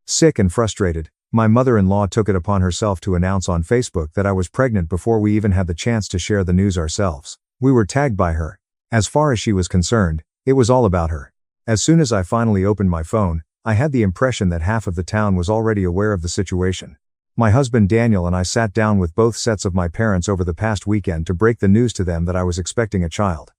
Sick and frustrated, my mother-in-law took it upon herself to announce on Facebook that I was pregnant before we even had the chance to share the news ourselves. We were tagged by her. As far as she was concerned, it was all about her. As soon as I finally opened my phone, I had the impression that half of the town was already aware of the situation. My husband Daniel and I sat down with both sets of my parents over the past weekend to break the news to them that I was expecting a child.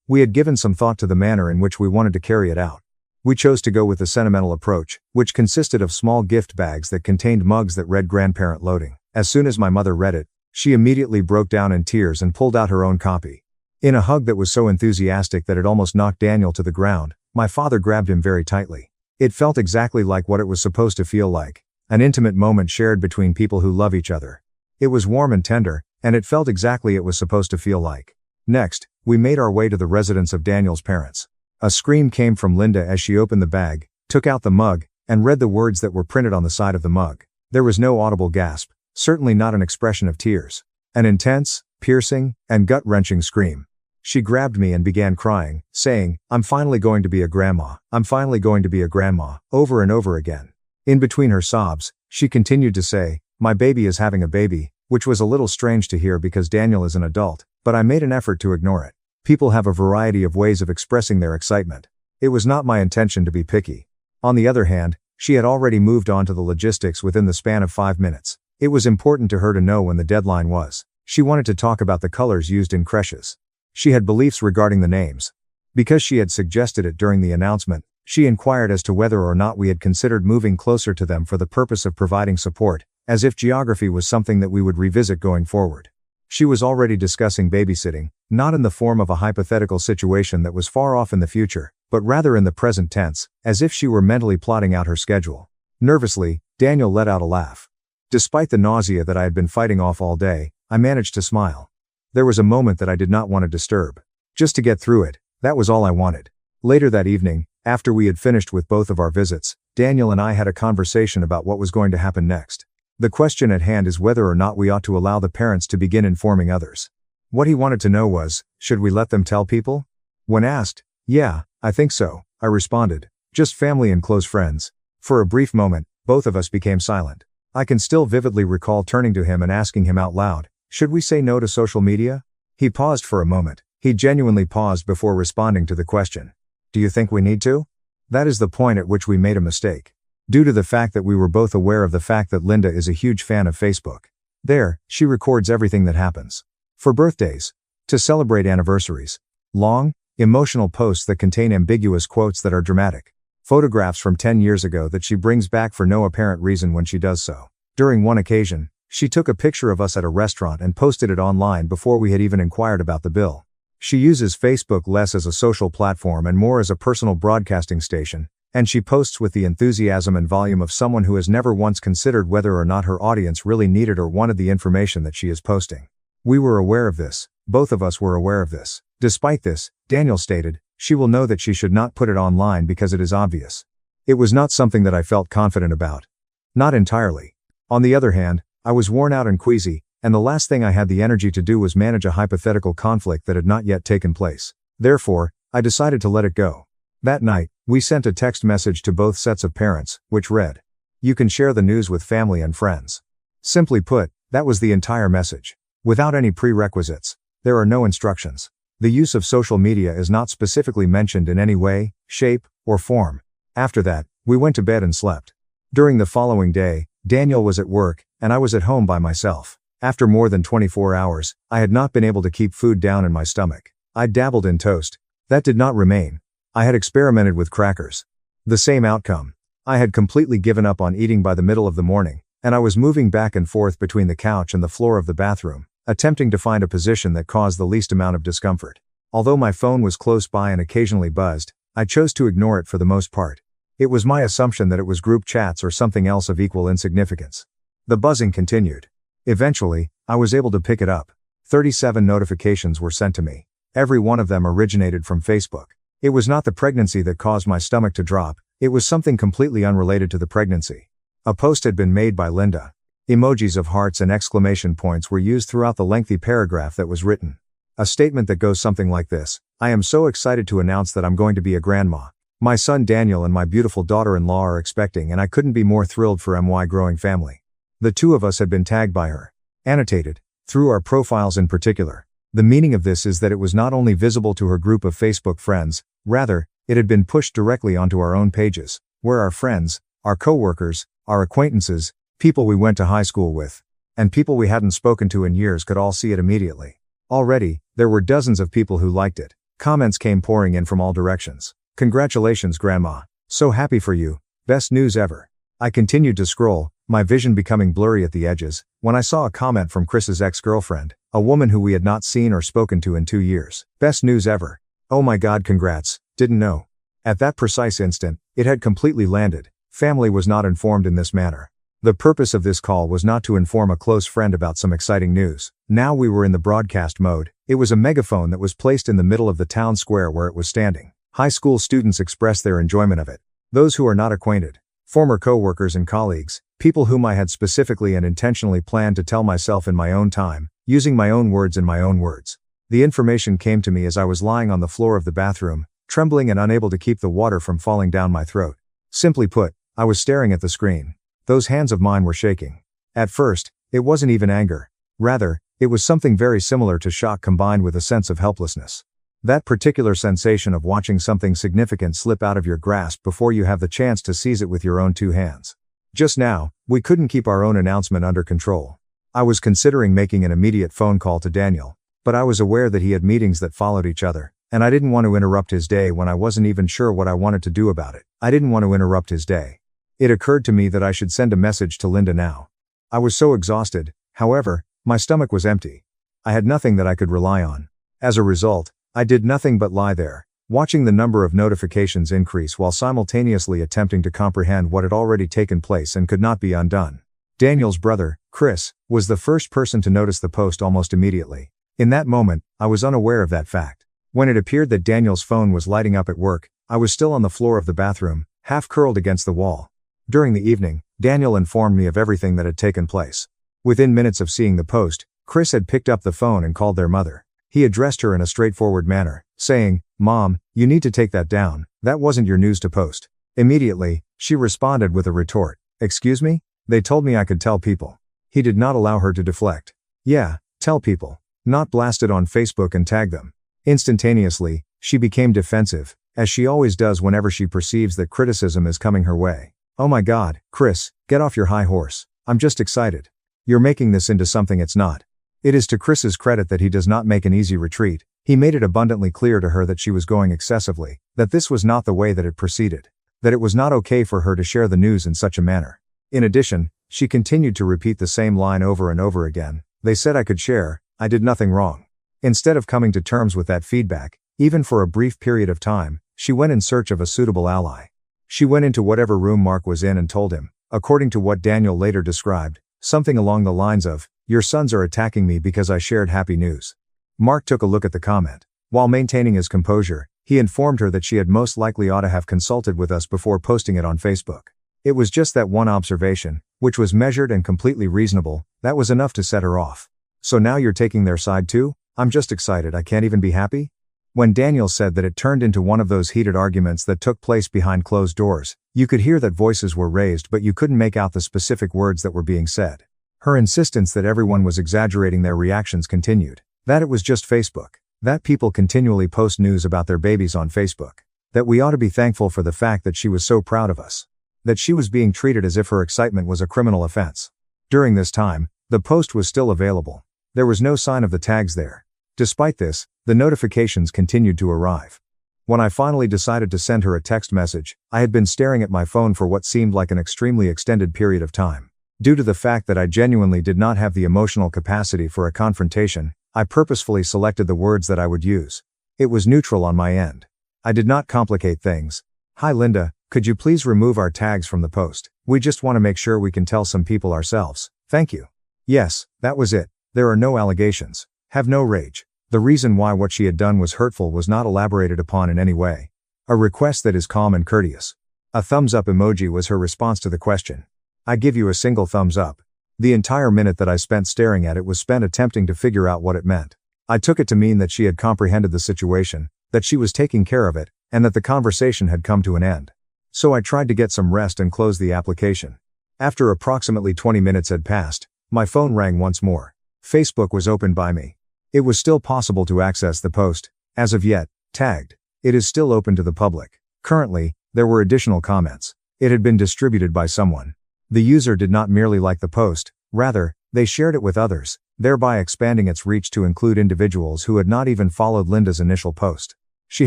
We had given some thought to the manner in which we wanted to carry it out. We chose to go with the sentimental approach, which consisted of small gift bags that contained mugs that read grandparent loading. As soon as my mother read it, she immediately broke down in tears and pulled out her own copy. In a hug that was so enthusiastic that it almost knocked Daniel to the ground, my father grabbed him very tightly. It felt exactly like what it was supposed to feel like, an intimate moment shared between people who love each other. It was warm and tender, and it felt exactly it was supposed to feel like. Next, we made our way to the residence of Daniel's parents. A scream came from Linda as she opened the bag, took out the mug, and read the words that were printed on the side of the mug. There was no audible gasp, certainly not an expression of tears. An intense, piercing, and gut-wrenching scream. She grabbed me and began crying, saying, "I'm finally going to be a grandma. I'm finally going to be a grandma," over and over again. In between her sobs, she continued to say, "My baby is having a baby," which was a little strange to hear because Daniel is an adult, but I made an effort to ignore it. People have a variety of ways of expressing their excitement. It was not my intention to be picky. On the other hand, she had already moved on to the logistics within the span of 5 minutes. It was important to her to know when the deadline was. She wanted to talk about the colors used in creches. She had beliefs regarding the names. Because she had suggested it during the announcement, she inquired as to whether or not we had considered moving closer to them for the purpose of providing support, as if geography was something that we would revisit going forward. She was already discussing babysitting, not in the form of a hypothetical situation that was far off in the future, but rather in the present tense, as if she were mentally plotting out her schedule. Nervously, Daniel let out a laugh. Despite the nausea that I had been fighting off all day, I managed to smile. There was a moment that I did not want to disturb. Just to get through it, that was all I wanted. Later that evening, after we had finished with both of our visits, Daniel and I had a conversation about what was going to happen next. The question at hand is whether or not we ought to allow the parents to begin informing others. What he wanted to know was, should we let them tell people? When asked, "Yeah, I think so," I responded, "just family and close friends." For a brief moment, both of us became silent. I can still vividly recall turning to him and asking him out loud, "Should we say no to social media?" He paused for a moment. He genuinely paused before responding to the question. "Do you think we need to?" That is the point at which we made a mistake. Due to the fact that we were both aware of the fact that Linda is a huge fan of Facebook. There, she records everything that happens. For birthdays. To celebrate anniversaries. Long, emotional posts that contain ambiguous quotes that are dramatic. Photographs from 10 years ago that she brings back for no apparent reason when she does so. During one occasion, she took a picture of us at a restaurant and posted it online before we had even inquired about the bill. She uses Facebook less as a social platform and more as a personal broadcasting station, and she posts with the enthusiasm and volume of someone who has never once considered whether or not her audience really needed or wanted the information that she is posting. We were aware of this. Both of us were aware of this. Despite this, Daniel stated, she will know that she should not put it online because it is obvious. It was not something that I felt confident about. Not entirely. On the other hand, I was worn out and queasy, and the last thing I had the energy to do was manage a hypothetical conflict that had not yet taken place. Therefore, I decided to let it go. That night, we sent a text message to both sets of parents, which read, "You can share the news with family and friends." Simply put, that was the entire message. Without any prerequisites. There are no instructions. The use of social media is not specifically mentioned in any way, shape, or form. After that, we went to bed and slept. During the following day, Daniel was at work, and I was at home by myself. After more than 24 hours, I had not been able to keep food down in my stomach. I dabbled in toast. That did not remain. I had experimented with crackers. The same outcome. I had completely given up on eating by the middle of the morning, and I was moving back and forth between the couch and the floor of the bathroom, attempting to find a position that caused the least amount of discomfort. Although my phone was close by and occasionally buzzed, I chose to ignore it for the most part. It was my assumption that it was group chats or something else of equal insignificance. The buzzing continued. Eventually, I was able to pick it up. 37 notifications were sent to me. Every one of them originated from Facebook. It was not the pregnancy that caused my stomach to drop, it was something completely unrelated to the pregnancy. A post had been made by Linda. Emojis of hearts and exclamation points were used throughout the lengthy paragraph that was written. A statement that goes something like this: "I am so excited to announce that I'm going to be a grandma. My son Daniel and my beautiful daughter-in-law are expecting and I couldn't be more thrilled for my growing family. The two of us had been tagged by her. Annotated. Through our profiles in particular. The meaning of this is that it was not only visible to her group of Facebook friends, rather, it had been pushed directly onto our own pages, where our friends, our coworkers, our acquaintances, people we went to high school with, and people we hadn't spoken to in years could all see it immediately. Already, there were dozens of people who liked it. Comments came pouring in from all directions. Congratulations, Grandma. So happy for you. Best news ever. I continued to scroll, my vision becoming blurry at the edges, when I saw a comment from Chris's ex-girlfriend, a woman who we had not seen or spoken to in 2 years. Best news ever. Oh my God, congrats. Didn't know. At that precise instant, it had completely landed. Family was not informed in this manner. The purpose of this call was not to inform a close friend about some exciting news. Now we were in the broadcast mode. It was a megaphone that was placed in the middle of the town square where it was standing. High school students expressed their enjoyment of it. Those who are not acquainted, former co-workers and colleagues, people whom I had specifically and intentionally planned to tell myself in my own time, using my own words in my own words. The information came to me as I was lying on the floor of the bathroom, trembling and unable to keep the water from falling down my throat. Simply put, I was staring at the screen. Those hands of mine were shaking. At first, it wasn't even anger. Rather, it was something very similar to shock combined with a sense of helplessness. That particular sensation of watching something significant slip out of your grasp before you have the chance to seize it with your own 2 hands. Just now, we couldn't keep our own announcement under control. I was considering making an immediate phone call to Daniel, but I was aware that he had meetings that followed each other, and I didn't want to interrupt his day when I wasn't even sure what I wanted to do about it. I didn't want to interrupt his day. It occurred to me that I should send a message to Linda now. I was so exhausted, however, my stomach was empty. I had nothing that I could rely on. As a result, I did nothing but lie there, watching the number of notifications increase while simultaneously attempting to comprehend what had already taken place and could not be undone. Daniel's brother, Chris, was the first person to notice the post almost immediately. In that moment, I was unaware of that fact. When it appeared that Daniel's phone was lighting up at work, I was still on the floor of the bathroom, half curled against the wall. During the evening, Daniel informed me of everything that had taken place. Within minutes of seeing the post, Chris had picked up the phone and called their mother. He addressed her in a straightforward manner, saying, "Mom, you need to take that down, that wasn't your news to post." Immediately, she responded with a retort, "Excuse me? They told me I could tell people." He did not allow her to deflect. "Yeah, tell people. Not blast it on Facebook and tag them." Instantaneously, she became defensive, as she always does whenever she perceives that criticism is coming her way. "Oh my God, Chris, get off your high horse. I'm just excited. You're making this into something it's not." It is to Chris's credit that he does not make an easy retreat. He made it abundantly clear to her that she was going excessively, that this was not the way that it proceeded, that it was not okay for her to share the news in such a manner. In addition, she continued to repeat the same line over and over again. "They said I could share, I did nothing wrong." Instead of coming to terms with that feedback, even for a brief period of time, she went in search of a suitable ally. She went into whatever room Mark was in and told him, according to what Daniel later described, something along the lines of, "Your sons are attacking me because I shared happy news." Mark took a look at the comment. While maintaining his composure, he informed her that she had most likely ought to have consulted with us before posting it on Facebook. It was just that one observation, which was measured and completely reasonable, that was enough to set her off. "So now you're taking their side too? I'm just excited I can't even be happy?" When Daniel said that it turned into one of those heated arguments that took place behind closed doors, you could hear that voices were raised but you couldn't make out the specific words that were being said. Her insistence that everyone was exaggerating their reactions continued. That it was just Facebook. That people continually post news about their babies on Facebook. That we ought to be thankful for the fact that she was so proud of us. That she was being treated as if her excitement was a criminal offense. During this time, the post was still available. There was no sign of the tags there. Despite this, the notifications continued to arrive. When I finally decided to send her a text message, I had been staring at my phone for what seemed like an extremely extended period of time. Due to the fact that I genuinely did not have the emotional capacity for a confrontation, I purposefully selected the words that I would use. It was neutral on my end. I did not complicate things. "Hi Linda, could you please remove our tags from the post? We just want to make sure we can tell some people ourselves. Thank you." Yes, that was it. There are no allegations. Have no rage. The reason why what she had done was hurtful was not elaborated upon in any way. A request that is calm and courteous. A thumbs up emoji was her response to the question. I give you a single thumbs up. The entire minute that I spent staring at it was spent attempting to figure out what it meant. I took it to mean that she had comprehended the situation, that she was taking care of it, and that the conversation had come to an end. So I tried to get some rest and close the application. After approximately 20 minutes had passed, my phone rang once more. Facebook was opened by me. It was still possible to access the post, as of yet, tagged. It is still open to the public. Currently, there were additional comments. It had been distributed by someone. The user did not merely like the post, rather, they shared it with others, thereby expanding its reach to include individuals who had not even followed Linda's initial post. She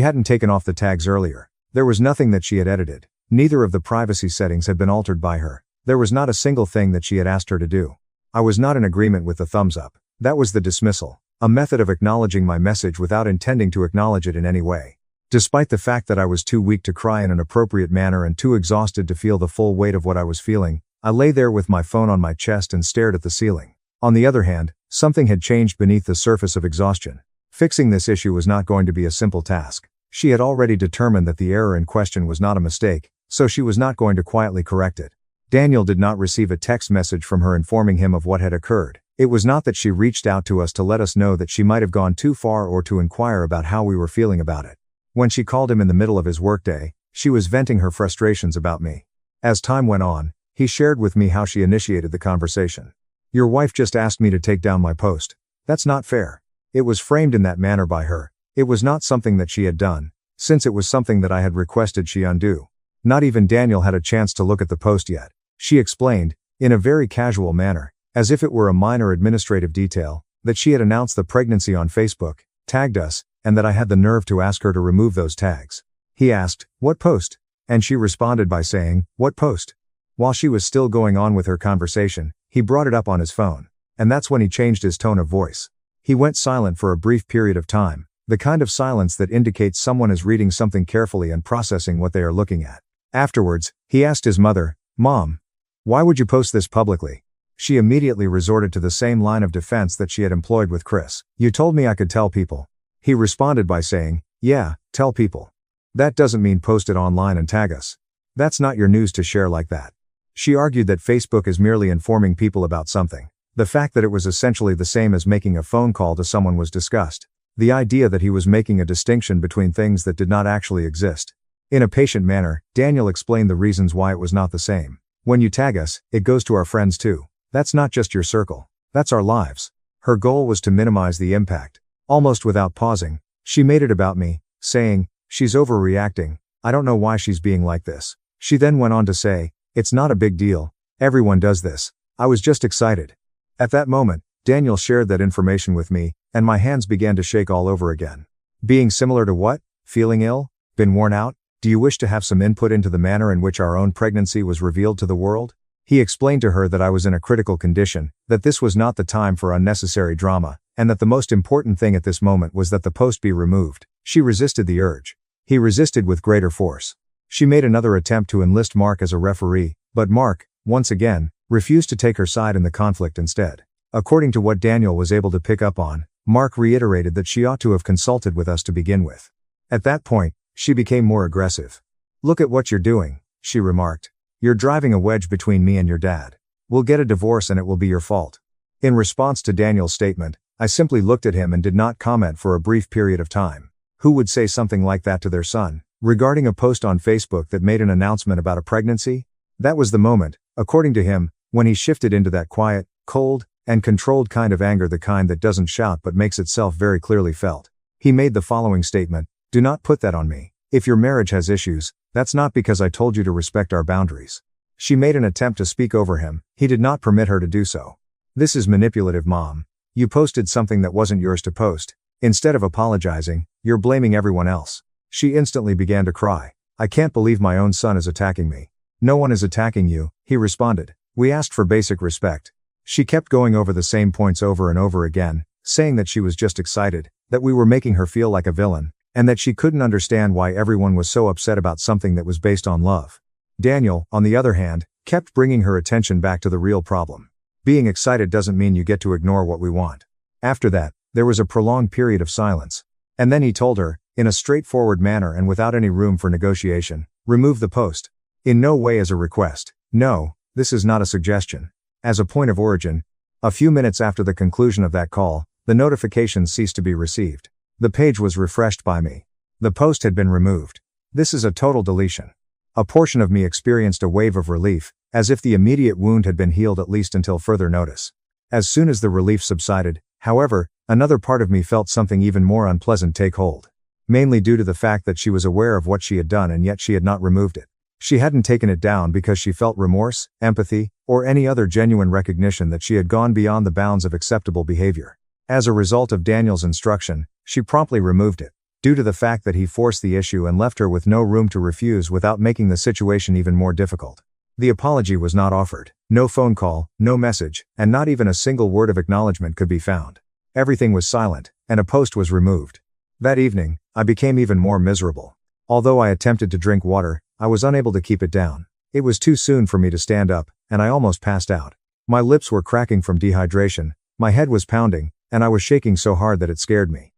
hadn't taken off the tags earlier. There was nothing that she had edited. Neither of the privacy settings had been altered by her. There was not a single thing that she had asked her to do. I was not in agreement with the thumbs up. That was the dismissal, a method of acknowledging my message without intending to acknowledge it in any way. Despite the fact that I was too weak to cry in an appropriate manner and too exhausted to feel the full weight of what I was feeling, I lay there with my phone on my chest and stared at the ceiling. On the other hand, something had changed beneath the surface of exhaustion. Fixing this issue was not going to be a simple task. She had already determined that the error in question was not a mistake, so she was not going to quietly correct it. Daniel did not receive a text message from her informing him of what had occurred. It was not that she reached out to us to let us know that she might have gone too far or to inquire about how we were feeling about it. When she called him in the middle of his workday, she was venting her frustrations about me. As time went on, he shared with me how she initiated the conversation. "Your wife just asked me to take down my post. That's not fair." It was framed in that manner by her. It was not something that she had done, since it was something that I had requested she undo. Not even Daniel had a chance to look at the post yet. She explained, in a very casual manner, as if it were a minor administrative detail, that she had announced the pregnancy on Facebook, tagged us, and that I had the nerve to ask her to remove those tags. He asked, "What post?" And she responded by saying, "What post?" While she was still going on with her conversation, he brought it up on his phone. And that's when he changed his tone of voice. He went silent for a brief period of time, the kind of silence that indicates someone is reading something carefully and processing what they are looking at. Afterwards, he asked his mother, "Mom, why would you post this publicly?" She immediately resorted to the same line of defense that she had employed with Chris. "You told me I could tell people." He responded by saying, "Yeah, tell people. That doesn't mean post it online and tag us. That's not your news to share like that." She argued that Facebook is merely informing people about something. The fact that it was essentially the same as making a phone call to someone was discussed. The idea that he was making a distinction between things that did not actually exist. In a patient manner, Daniel explained the reasons why it was not the same. "When you tag us, it goes to our friends too. That's not just your circle. That's our lives." Her goal was to minimize the impact. Almost without pausing, she made it about me, saying, "She's overreacting. I don't know why she's being like this." She then went on to say, "It's not a big deal. Everyone does this. I was just excited." At that moment, Daniel shared that information with me, and my hands began to shake all over again. Being similar to what? Feeling ill? Been worn out? Do you wish to have some input into the manner in which our own pregnancy was revealed to the world? He explained to her that I was in a critical condition, that this was not the time for unnecessary drama, and that the most important thing at this moment was that the post be removed. She resisted the urge. He resisted with greater force. She made another attempt to enlist Mark as a referee, but Mark, once again, refused to take her side in the conflict instead. According to what Daniel was able to pick up on, Mark reiterated that she ought to have consulted with us to begin with. At that point, she became more aggressive. "Look at what you're doing," she remarked. "You're driving a wedge between me and your dad. We'll get a divorce and it will be your fault." In response to Daniel's statement, I simply looked at him and did not comment for a brief period of time. Who would say something like that to their son, regarding a post on Facebook that made an announcement about a pregnancy? That was the moment, according to him, when he shifted into that quiet, cold, and controlled kind of anger, the kind that doesn't shout but makes itself very clearly felt. He made the following statement: "Do not put that on me. If your marriage has issues, that's not because I told you to respect our boundaries." She made an attempt to speak over him. He did not permit her to do so. "This is manipulative, Mom. You posted something that wasn't yours to post. Instead of apologizing, you're blaming everyone else." She instantly began to cry. "I can't believe my own son is attacking me." "No one is attacking you," he responded. "We asked for basic respect." She kept going over the same points over and over again, saying that she was just excited, that we were making her feel like a villain, and that she couldn't understand why everyone was so upset about something that was based on love. Daniel, on the other hand, kept bringing her attention back to the real problem. Being excited doesn't mean you get to ignore what we want. After that, there was a prolonged period of silence. And then he told her, in a straightforward manner and without any room for negotiation, "Remove the post." In no way as a request. No, this is not a suggestion. As a point of origin, a few minutes after the conclusion of that call, the notifications ceased to be received. The page was refreshed by me. The post had been removed. This is a total deletion. A portion of me experienced a wave of relief, as if the immediate wound had been healed at least until further notice. As soon as the relief subsided, however, another part of me felt something even more unpleasant take hold. Mainly due to the fact that she was aware of what she had done and yet she had not removed it. She hadn't taken it down because she felt remorse, empathy, or any other genuine recognition that she had gone beyond the bounds of acceptable behavior. As a result of Daniel's instruction, she promptly removed it, due to the fact that he forced the issue and left her with no room to refuse without making the situation even more difficult. The apology was not offered, no phone call, no message, and not even a single word of acknowledgement could be found. Everything was silent, and a post was removed. That evening, I became even more miserable. Although I attempted to drink water, I was unable to keep it down. It was too soon for me to stand up, and I almost passed out. My lips were cracking from dehydration, my head was pounding, and I was shaking so hard that it scared me.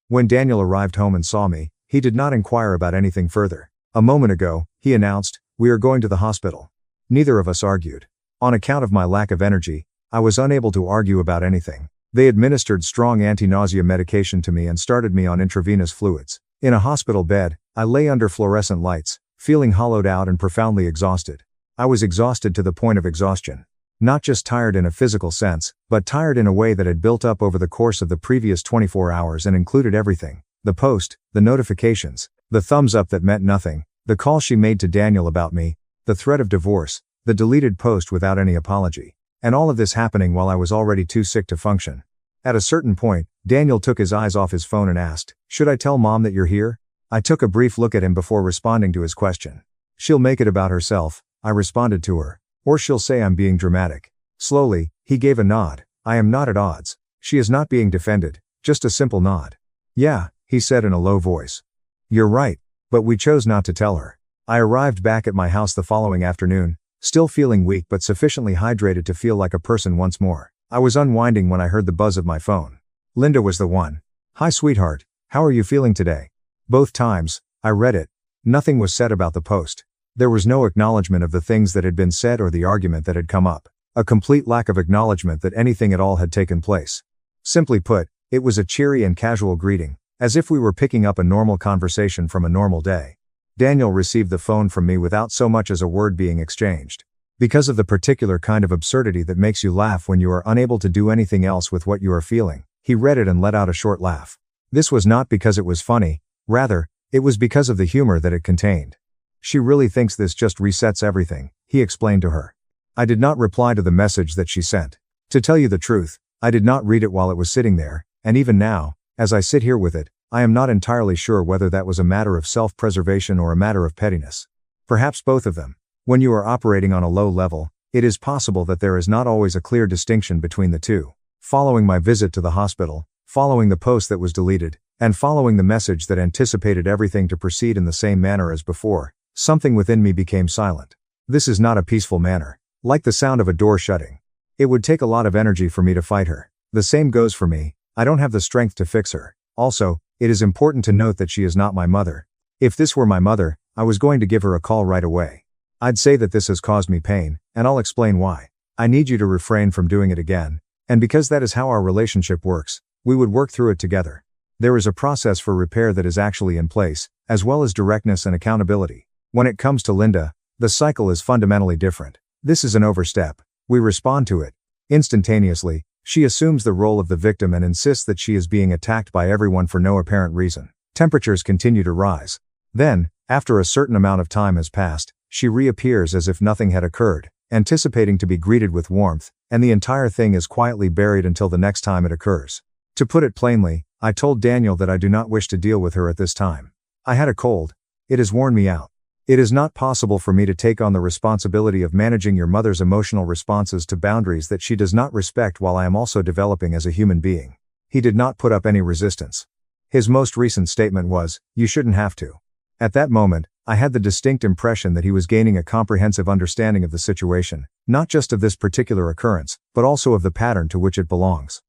When Daniel arrived home and saw me, he did not inquire about anything further. A moment ago, he announced, "We are going to the hospital." Neither of us argued. On account of my lack of energy, I was unable to argue about anything. They administered strong anti-nausea medication to me and started me on intravenous fluids. In a hospital bed, I lay under fluorescent lights, feeling hollowed out and profoundly exhausted. I was exhausted to the point of exhaustion. Not just tired in a physical sense, but tired in a way that had built up over the course of the previous 24 hours and included everything. The post, the notifications, the thumbs up that meant nothing, the call she made to Daniel about me, the threat of divorce, the deleted post without any apology. And all of this happening while I was already too sick to function. At a certain point, Daniel took his eyes off his phone and asked, "Should I tell Mom that you're here?" I took a brief look at him before responding to his question. "She'll make it about herself," I responded to her. "Or she'll say I'm being dramatic." Slowly, he gave a nod. "I am not at odds. She is not being defended, just a simple nod." "Yeah," he said in a low voice. "You're right, but we chose not to tell her." I arrived back at my house the following afternoon, still feeling weak but sufficiently hydrated to feel like a person once more. I was unwinding when I heard the buzz of my phone. Linda was the one. "Hi sweetheart, how are you feeling today?" Both times, I read it. Nothing was said about the post. There was no acknowledgement of the things that had been said or the argument that had come up. A complete lack of acknowledgement that anything at all had taken place. Simply put, it was a cheery and casual greeting, as if we were picking up a normal conversation from a normal day. Daniel received the phone from me without so much as a word being exchanged. Because of the particular kind of absurdity that makes you laugh when you are unable to do anything else with what you are feeling, he read it and let out a short laugh. This was not because it was funny, rather, it was because of the humor that it contained. "She really thinks this just resets everything," he explained to her. I did not reply to the message that she sent. To tell you the truth, I did not read it while it was sitting there, and even now, as I sit here with it, I am not entirely sure whether that was a matter of self-preservation or a matter of pettiness. Perhaps both of them. When you are operating on a low level, it is possible that there is not always a clear distinction between the two. Following my visit to the hospital, following the post that was deleted, and following the message that anticipated everything to proceed in the same manner as before, something within me became silent. This is not a peaceful manner. Like the sound of a door shutting. It would take a lot of energy for me to fight her. The same goes for me. I don't have the strength to fix her. Also, it is important to note that she is not my mother. If this were my mother, I was going to give her a call right away. I'd say that this has caused me pain, and I'll explain why. I need you to refrain from doing it again. And because that is how our relationship works, we would work through it together. There is a process for repair that is actually in place, as well as directness and accountability. When it comes to Linda, the cycle is fundamentally different. This is an overstep. We respond to it. Instantaneously, she assumes the role of the victim and insists that she is being attacked by everyone for no apparent reason. Temperatures continue to rise. Then, after a certain amount of time has passed, she reappears as if nothing had occurred, anticipating to be greeted with warmth, and the entire thing is quietly buried until the next time it occurs. To put it plainly, I told Daniel that I do not wish to deal with her at this time. I had a cold. It has worn me out. It is not possible for me to take on the responsibility of managing your mother's emotional responses to boundaries that she does not respect while I am also developing as a human being. He did not put up any resistance. His most recent statement was, "You shouldn't have to." At that moment, I had the distinct impression that he was gaining a comprehensive understanding of the situation, not just of this particular occurrence, but also of the pattern to which it belongs.